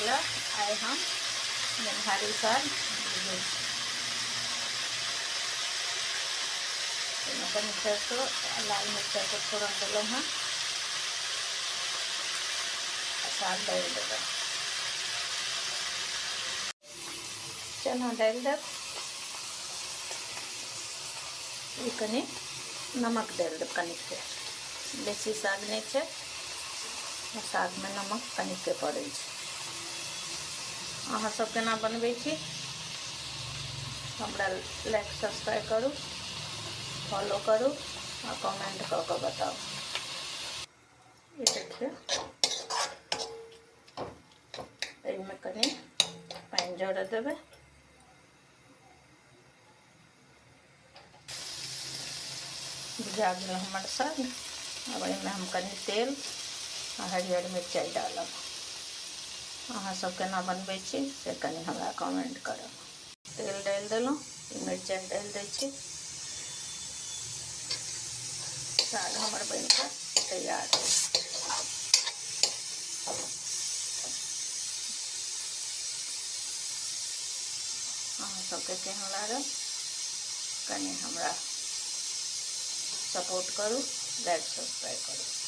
ला आए हम गेनहारी साग कनी सरसों लाल मिर्चा को फोरन दिलों हाँ साग डाल देव चना डाल देव कनी नमक डाल देव कनिक के बेसी साग नहीं है साग में नमक कनिक के पड़े अहाँ सब केना बनबै छी हमरा लाइक सब्सक्राइब करू फॉलो करू और कमेंट क के बताओ। ये देखिए एहिमे कनी पानी जोड़ देवे बुझा गया हमारे साग। अब एहिमे हम कनी तेल और हरियर मिरचाई डालब अहाँ सब केना बनबै छी से कनी हमरा कमेंट करब। तेल डाल देलहुँ मिरचाई डाल दै छी साग हमर बन के तैयार है। अहाँ सबके केहन लागल कनी हमरा सपोर्ट करू लाइक सब्सक्राइब करू।